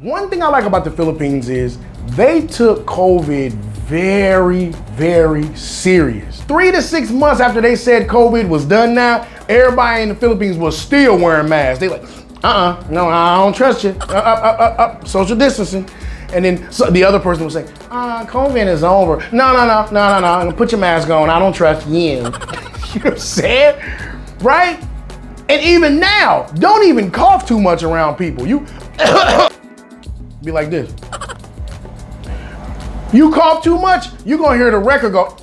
One thing I like about the Philippines is they took COVID very, very serious. 3 to 6 months after they said COVID was done now, everybody in the Philippines was still wearing masks. They like, no, I don't trust you. Social distancing. And then the other person would say, COVID is over. No, put your mask on. I don't trust you. You know what I'm saying? Right? And even now, don't even cough too much around people. You be like this. You cough too much, you're gonna hear the record go,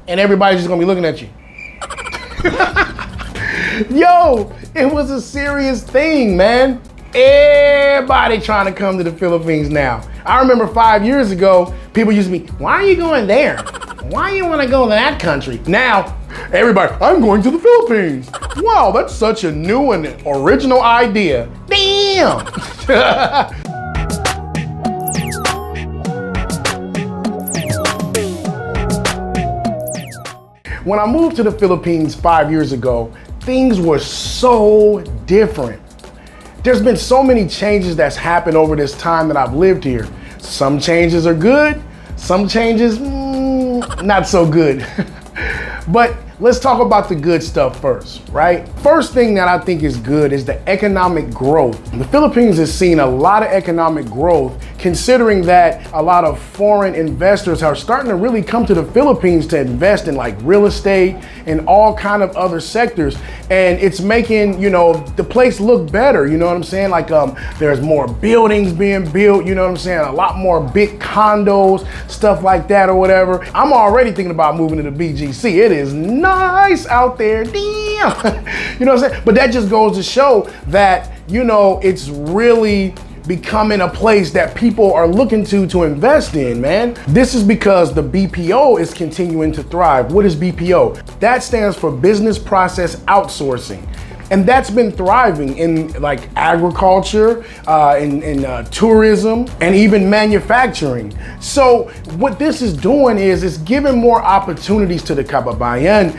and everybody's just gonna be looking at you. Yo, it was a serious thing, man. Everybody trying to come to the Philippines now. I remember 5 years ago, people used to be, why are you going there? Why you wanna go to that country? Now, everybody, I'm going to the Philippines. Wow, that's such a new and original idea. Damn. When I moved to the Philippines 5 years ago, things were so different. There's been so many changes that's happened over this time that I've lived here. Some changes are good, some changes, not so good. But let's talk about the good stuff first, right? First thing that I think is good is the economic growth. The Philippines has seen a lot of economic growth, considering that a lot of foreign investors are starting to really come to the Philippines to invest in like real estate and all kind of other sectors. And it's making, the place look better, you know what I'm saying? Like there's more buildings being built, you know what I'm saying? A lot more big condos, stuff like that or whatever. I'm already thinking about moving to the BGC. It is nice out there, damn. You know what I'm saying? But that just goes to show that, it's really becoming a place that people are looking to invest in, man. This is because the BPO is continuing to thrive. What is BPO? That stands for business process outsourcing. And that's been thriving in like agriculture, in tourism, and even manufacturing. So what this is doing is it's giving more opportunities to the kababayan,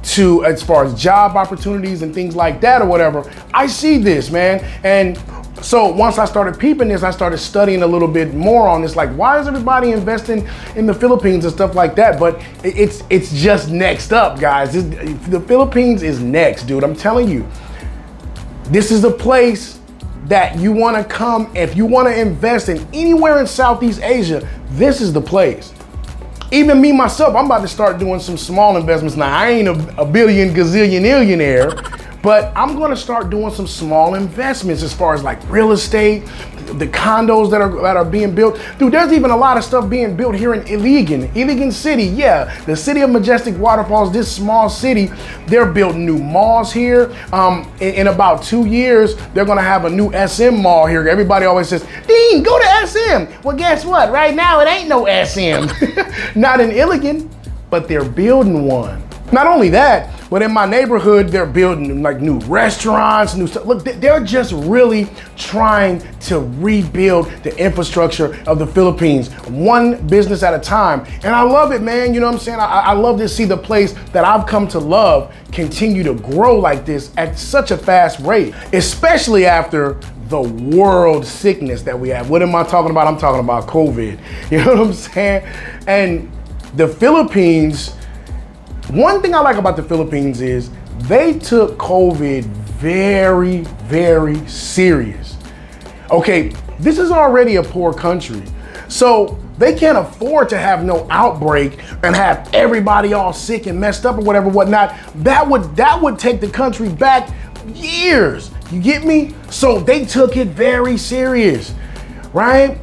to as far as job opportunities and things like that or whatever. I see this, man. And so once I started peeping this, I started studying a little bit more on this, like why is everybody investing in the Philippines and stuff like that? But it's just next up, guys. The Philippines is next, dude. I'm telling you, this is a place that you want to come. If you want to invest in anywhere in Southeast Asia, this is the place. Even me, myself, I'm about to start doing some small investments. Now, I ain't a billion gazillion millionaire, but I'm gonna start doing some small investments as far as like real estate, the condos that are being built. Dude, there's even a lot of stuff being built here in Iligan City. Yeah, the city of Majestic Waterfalls, this small city, they're building new malls here. In about 2 years, they're gonna have a new SM mall here. Everybody always says, Dean, go to SM. Well, guess what? Right now, it ain't no SM. Not in Iligan, but they're building one. Not only that, but in my neighborhood, they're building like new restaurants, new stuff. Look, they're just really trying to rebuild the infrastructure of the Philippines, one business at a time. And I love it, man. You know what I'm saying? I love to see the place that I've come to love continue to grow like this at such a fast rate, especially after the world sickness that we have. What am I talking about? I'm talking about COVID. You know what I'm saying? And the Philippines, one thing I like about the Philippines is they took COVID very, very serious. Okay, this is already a poor country, so they can't afford to have no outbreak and have everybody all sick and messed up or whatever, whatnot. That would take the country back years. You get me? So they took it very serious, right?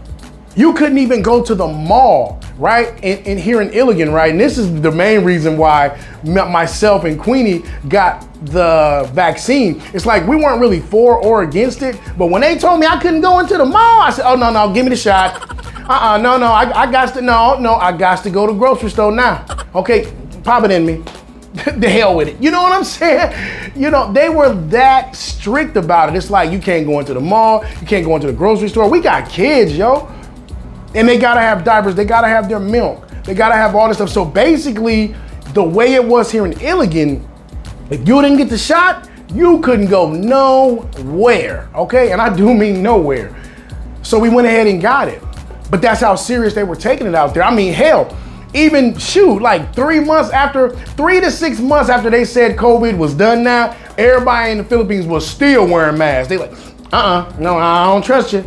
You couldn't even go to the mall, right? In here in Iligan, right? And this is the main reason why myself and Queenie got the vaccine. It's like we weren't really for or against it, but when they told me I couldn't go into the mall, I said, oh, no, give me the shot. I got to go to the grocery store now. Okay, pop it in me. The hell with it. You know what I'm saying? They were that strict about it. It's like you can't go into the mall, you can't go into the grocery store. We got kids, yo. And they gotta have diapers, they gotta have their milk, they gotta have all this stuff. So basically, the way it was here in Iligan, if you didn't get the shot, You couldn't go nowhere, okay? And I do mean nowhere. So we went ahead and got it. But that's how serious they were taking it out there. I mean, hell, even like 3 to 6 months after they said COVID was done now, everybody in the Philippines was still wearing masks. They like, no, I don't trust you.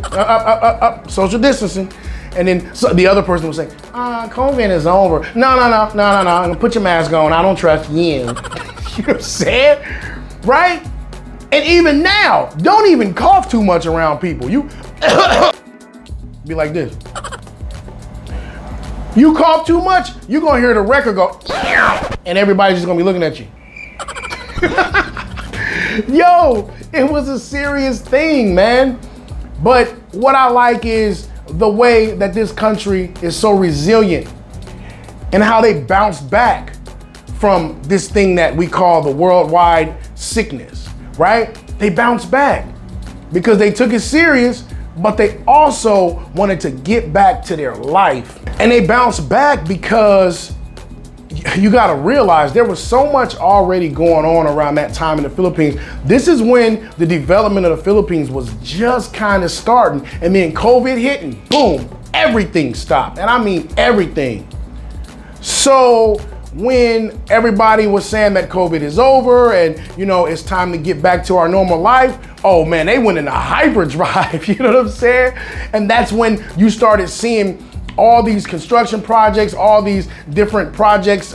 Social distancing. And then the other person would say, COVID is over. No, put your mask on. I don't trust you. You know what I'm saying? Right? And even now, don't even cough too much around people. You be like this. You cough too much, you're gonna hear the record go, and everybody's just gonna be looking at you. Yo, it was a serious thing, man. But what I like is the way that this country is so resilient and how they bounced back from this thing that we call the worldwide sickness, right? They bounced back because they took it serious, but they also wanted to get back to their life. And they bounced back because you gotta realize there was so much already going on around that time in the Philippines. This is when the development of the Philippines was just kind of starting, and then COVID hit and boom, everything stopped. And I mean everything. So when everybody was saying that COVID is over and it's time to get back to our normal life, oh man, they went into hyperdrive, you know what I'm saying? And that's when you started seeing all these construction projects, all these different projects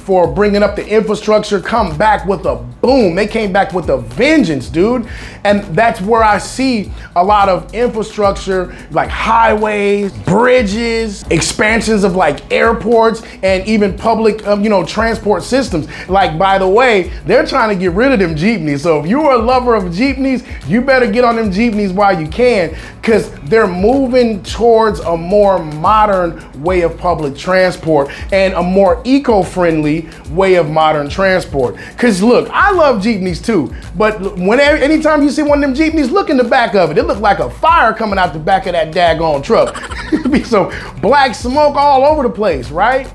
for bringing up the infrastructure come back with a boom. They came back with a vengeance, dude. And that's where I see a lot of infrastructure, like highways, bridges, expansions of like airports, and even public, transport systems. Like, by the way, they're trying to get rid of them jeepneys. So if you're a lover of jeepneys, you better get on them jeepneys while you can, because they're moving towards a more modern way of public transport and a more eco-friendly way of modern transport. Because look, I love jeepneys too, but anytime you see one of them jeepneys, look in the back of it. It looked like a fire coming out the back of that daggone truck. It'd be some black smoke all over the place, right?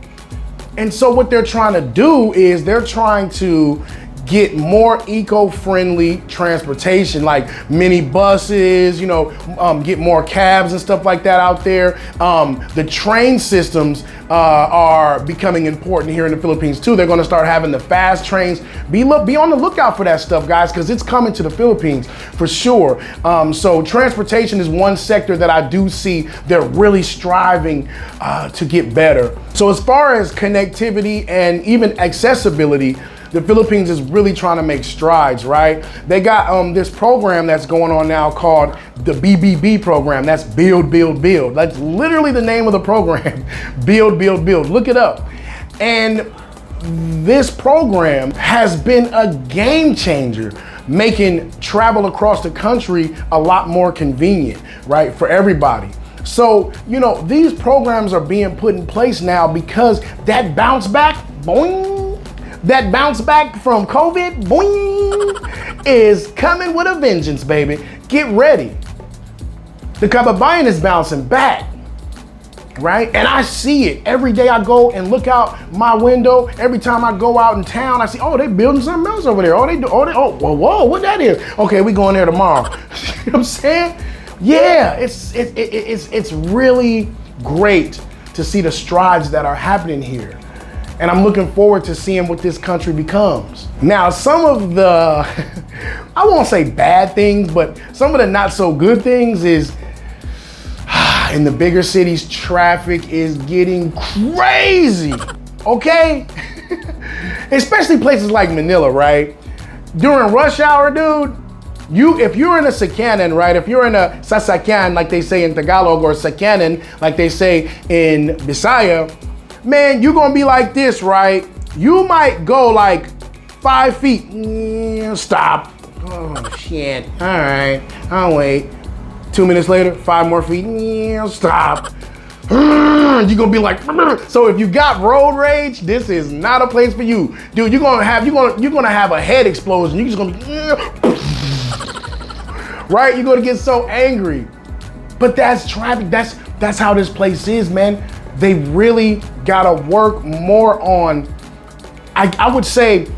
And so what they're trying to do is they're trying to get more eco-friendly transportation, like mini buses, get more cabs and stuff like that out there. The train systems are becoming important here in the Philippines too. They're gonna start having the fast trains. Be on the lookout for that stuff, guys, because it's coming to the Philippines for sure. So transportation is one sector that I do see they're really striving to get better. So as far as connectivity and even accessibility, the Philippines is really trying to make strides, right? They got this program that's going on now called the BBB program. That's Build, Build, Build. That's literally the name of the program. Build, Build, Build. Look it up. And this program has been a game changer, making travel across the country a lot more convenient, right, for everybody. So, these programs are being put in place now because that bounce back, boing, that bounce back from COVID, boing, is coming with a vengeance, baby. Get ready. The kababayan is bouncing back, right? And I see it every day. I go and look out my window. Every time I go out in town, I see, oh, they building something else over there. Whoa, what that is? Okay, we going there tomorrow. You know what I'm saying? Yeah, it's really great to see the strides that are happening here. And I'm looking forward to seeing what this country becomes. Now, some of the, I won't say bad things, but some of the not so good things is, in the bigger cities, traffic is getting crazy, okay? Especially places like Manila, right? During rush hour, dude, if you're in a sakanan, right? If you're in a sasakyan, like they say in Tagalog, or sakanan, like they say in Bisaya, man, you're gonna be like this, right? You might go like 5 feet, stop. Oh shit, all right, I'll wait. 2 minutes later, 5 more feet, stop. You're gonna be like, so if you got road rage, this is not a place for you. Dude, you're gonna have a head explosion. You're just gonna be, right? You're gonna get so angry. But that's traffic, that's how this place is, man. They really gotta work more on, I would say,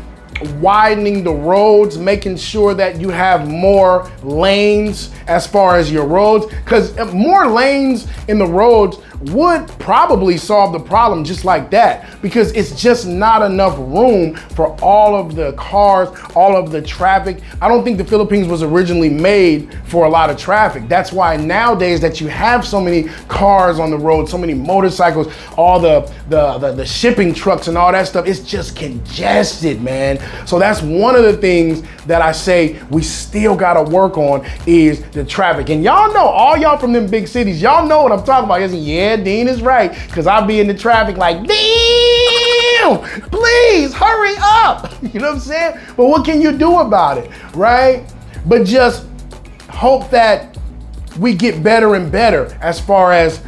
widening the roads, making sure that you have more lanes as far as your roads, because more lanes in the roads would probably solve the problem just like that, because it's just not enough room for all of the cars, all of the traffic. I don't think the Philippines was originally made for a lot of traffic. That's why nowadays that you have so many cars on the road, so many motorcycles, all the shipping trucks and all that stuff, it's just congested, man. So that's one of the things that I say we still gotta work on is the traffic. And y'all know, all y'all from them big cities, y'all know what I'm talking about. Yeah, Dean is right, because I'll be in the traffic like, damn, please hurry up. You know what I'm saying? But what can you do about it, right? But just hope that we get better and better as far as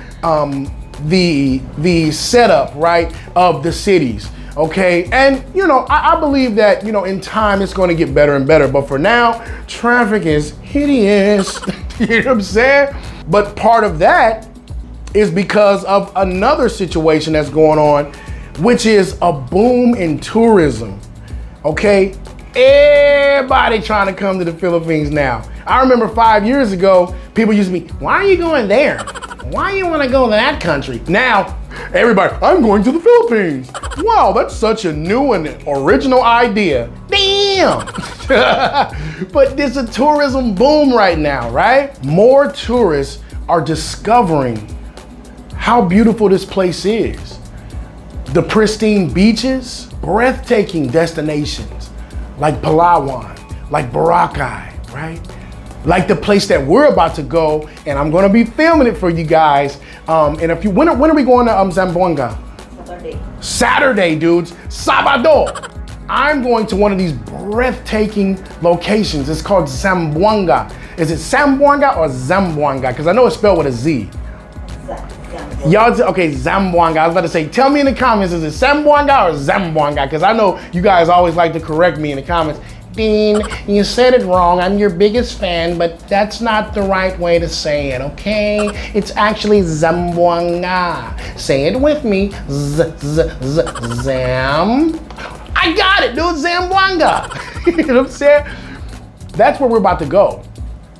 the setup, right, of the cities. Okay, and you know, I believe that, you know, in time it's going to get better and better, but for now, traffic is hideous. You know what I'm saying? But part of that is because of another situation that's going on, which is a boom in tourism. Okay, everybody trying to come to the Philippines now. I remember 5 years ago, people used to be, why are you going there? Why do you want to go to that country? Now, everybody, I'm going to the Philippines. Wow, that's such a new and original idea. Damn. But there's a tourism boom right now, right? More tourists are discovering how beautiful this place is. The pristine beaches, breathtaking destinations like Palawan, like Boracay, right? Like the place that we're about to go, and I'm gonna be filming it for you guys. And if you, when are we going to Zamboanga? Saturday, dudes. Sabado. I'm going to one of these breathtaking locations. It's called Zamboanga. Is it Zamboanga or Zamboanga? Because I know it's spelled with a Z. Y'all, okay, Zamboanga. I was about to say, tell me in the comments, is it Zamboanga or Zamboanga? Because I know you guys always like to correct me in the comments. Dean, you said it wrong. I'm your biggest fan, but that's not the right way to say it, okay? It's actually Zamboanga. Say it with me. Zam. I got it, dude. Zamboanga. You know what I'm saying? That's where we're about to go.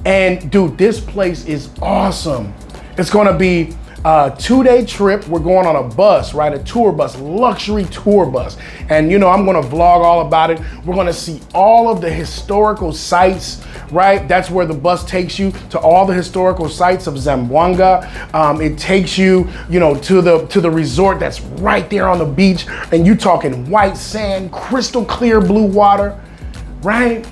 And dude, this place is awesome. It's gonna be a 2-day trip. We're going on a bus, right? A tour bus, luxury tour bus. And you know, I'm gonna vlog all about it. We're gonna see all of the historical sites, right? That's where the bus takes you, to all the historical sites of Zamboanga. It takes you, you know, to the resort that's right there on the beach, and you talking white sand, crystal clear blue water, right?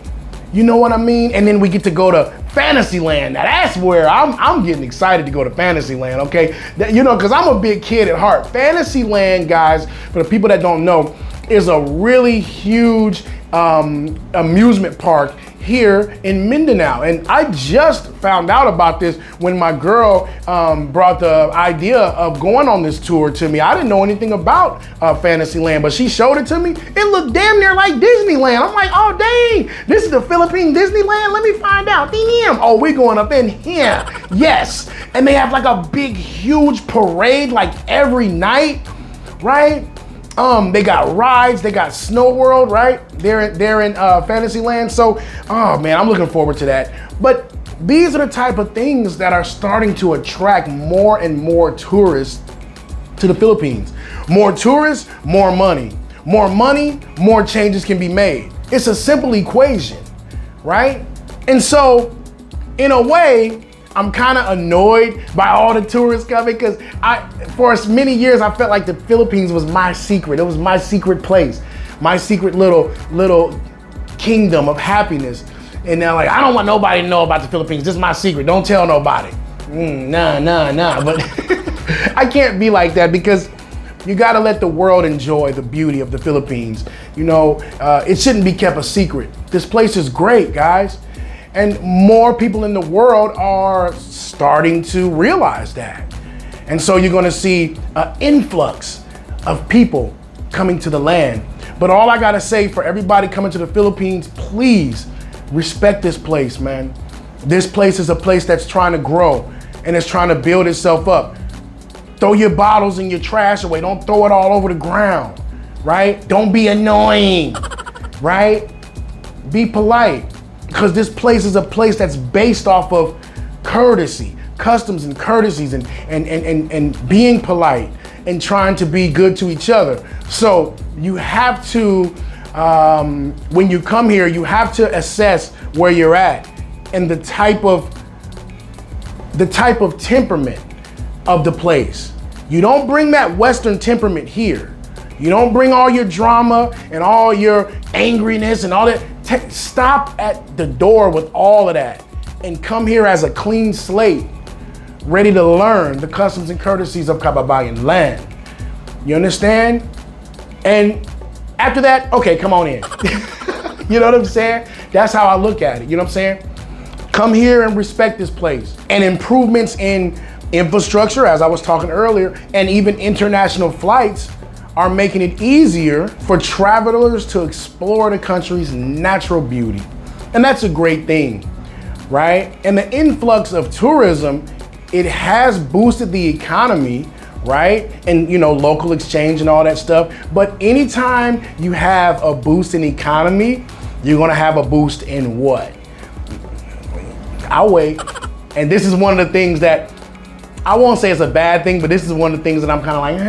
You know what I mean? And then we get to go to Fantasyland. Now that's where I'm getting excited to go to Fantasyland, okay? You know, because I'm a big kid at heart. Fantasyland, guys, for the people that don't know, is a really huge amusement park here in Mindanao. And I just found out about this when my girl brought the idea of going on this tour to me. I didn't know anything about Fantasyland, but she showed it to me. It looked damn near like Disneyland. I'm like, oh dang, this is the Philippine Disneyland? Let me find out. Damn. Oh, we going up in here. Yes. And they have like a big, huge parade like every night, right? They got rides, they got Snow World, right? They're in Fantasyland. So, oh man, I'm looking forward to that. But these are the type of things that are starting to attract more and more tourists to the Philippines. More tourists, more money. More money, more changes can be made. It's a simple equation, right? And so, in a way, I'm kind of annoyed by all the tourists coming, because for as many years, I felt like the Philippines was my secret. It was my secret place, my secret little kingdom of happiness. And they're like, I don't want nobody to know about the Philippines. This is my secret. Don't tell nobody. Nah. But I can't be like that, because you got to let the world enjoy the beauty of the Philippines. You know, it shouldn't be kept a secret. This place is great, guys. And more people in the world are starting to realize that. And so you're gonna see an influx of people coming to the land. But all I gotta say for everybody coming to the Philippines, please respect this place, man. This place is a place that's trying to grow and it's trying to build itself up. Throw your bottles and your trash away. Don't throw it all over the ground, right? Don't be annoying. right? Be polite, because this place is a place that's based off of courtesy, customs and courtesies, and being polite and trying to be good to each other. So you have to, when you come here, you have to assess where you're at and the type of temperament of the place. You don't bring that Western temperament here. You don't bring all your drama and all your angriness and all that. Stop at the door with all of that and come here as a clean slate, ready to learn the customs and courtesies of Kababayan land. You understand? And after that, okay, come on in. You know what I'm saying? That's how I look at it. You know what I'm saying? Come here and respect this place. And improvements in infrastructure, as I was talking earlier, and even international flights are making it easier for travelers to explore the country's natural beauty. And that's a great thing, right? And the influx of tourism, it has boosted the economy, right? And local exchange and all that stuff. But anytime you have a boost in economy, you're gonna have a boost in what? I'll wait. And this is one of the things that, I won't say it's a bad thing, but this is one of the things that I'm kind of like,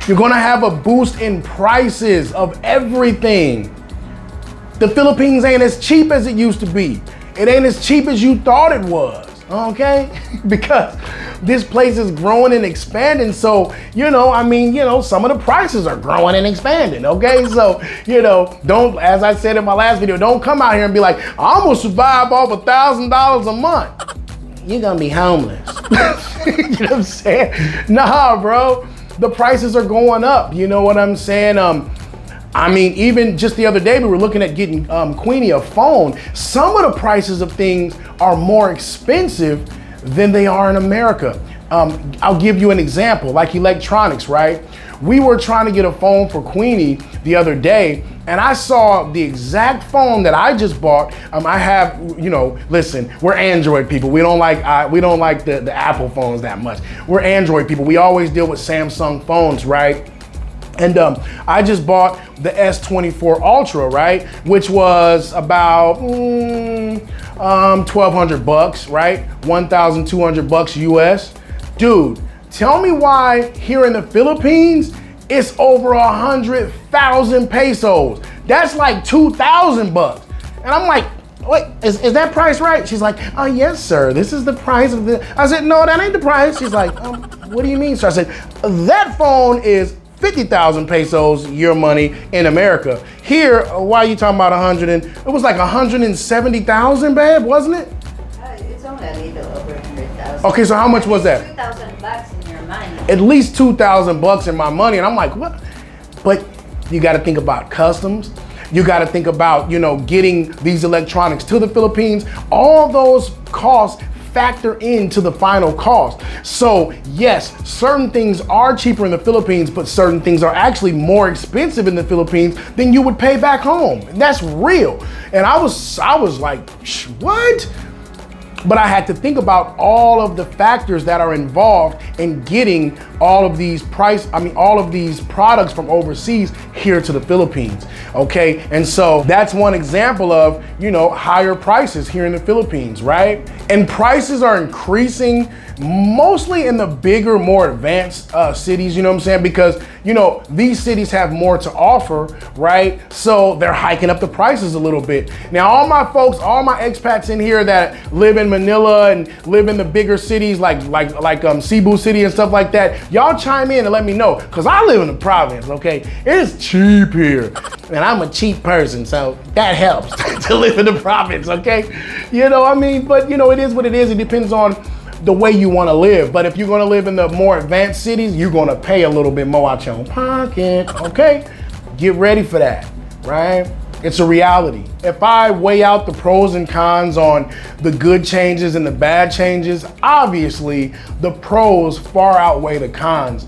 You're gonna have a boost in prices of everything. The Philippines ain't as cheap as it used to be. It ain't as cheap as you thought it was, okay? Because this place is growing and expanding. So, some of the prices are growing and expanding, okay? So, don't, as I said in my last video, don't come out here and be like, I'm gonna survive off $1,000 a month. You're gonna be homeless. You know what I'm saying? Nah, bro. The prices are going up. You know what I'm saying? Even just the other day, we were looking at getting Queenie a phone. Some of the prices of things are more expensive than they are in America. I'll give you an example, like electronics, right? We were trying to get a phone for Queenie the other day, and I saw the exact phone that I just bought. I have, listen, we're Android people. We don't like the Apple phones that much. We're Android people. We always deal with Samsung phones, right? And I just bought the S24 Ultra, right? Which was about $1,200, right? $1,200 US. Dude, tell me why here in the Philippines, it's over 100,000 pesos. That's like 2,000 bucks. And I'm like, wait, is that price right? She's like, oh yes, sir, this is the price of the, I said, no, that ain't the price. She's like, what do you mean, sir? I said, that phone is 50,000 pesos, your money in America. Here, why are you talking about it was like 170,000, babe, wasn't it? It's only a little over 100,000. Okay, so how much was that? 2,000 bucks in your money. At least 2,000 bucks in my money. And I'm like, what? But you got to think about customs. You got to think about, getting these electronics to the Philippines. All those costs factor into the final cost. So yes, certain things are cheaper in the Philippines, but certain things are actually more expensive in the Philippines than you would pay back home. And that's real. And I was like, what? But I had to think about all of the factors that are involved in getting all of these products from overseas here to the Philippines, okay? And so that's one example of, higher prices here in the Philippines, right? And prices are increasing mostly in the bigger, more advanced cities, you know what I'm saying? Because, these cities have more to offer, right? So they're hiking up the prices a little bit. Now, all my folks, all my expats in here that live in Manila and live in the bigger cities like Cebu City and stuff like that, y'all chime in and let me know, because I live in the province, okay? It's cheap here. And I'm a cheap person, so that helps to live in the province, okay? But it is what it is. It depends on the way you want to live. But if you're going to live in the more advanced cities, you're going to pay a little bit more out your own pocket, okay? Get ready for that, right? It's a reality. If I weigh out the pros and cons on the good changes and the bad changes, obviously the pros far outweigh the cons,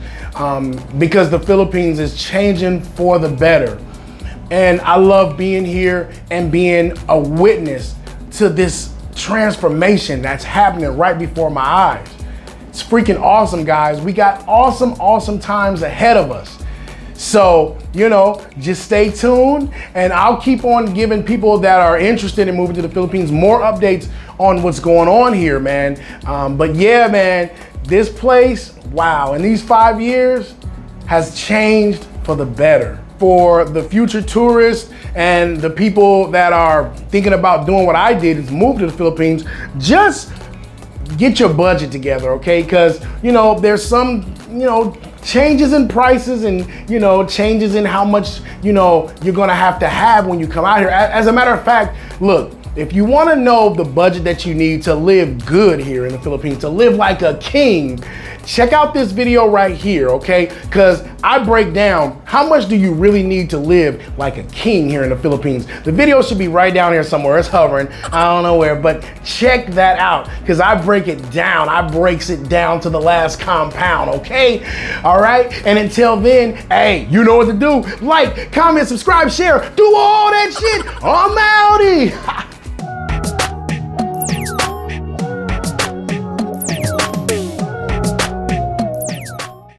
because the Philippines is changing for the better. And I love being here and being a witness to this transformation that's happening right before my eyes. It's freaking awesome, guys. We got awesome times ahead of us. So, you know, just stay tuned and I'll keep on giving people that are interested in moving to the Philippines more updates on what's going on here, man. But yeah, man, this place, wow, in these 5 years has changed for the better. For the future tourists and the people that are thinking about doing what I did is move to the Philippines, just get your budget together, okay? Because, you know, there's some, you know, changes in prices and, you know, changes in how much, you know, you're gonna have to have when you come out here. As a matter of fact, look, if you wanna know the budget that you need to live good here in the Philippines, to live like a king, check out this video right here, okay? Because I break down how much do you really need to live like a king here in the Philippines. The video should be right down here somewhere. It's hovering, I don't know where, but check that out because I break it down. I breaks it down to the last compound, okay? All right, and until then, hey, you know what to do. Like, comment, subscribe, share, do all that shit. I'm outie.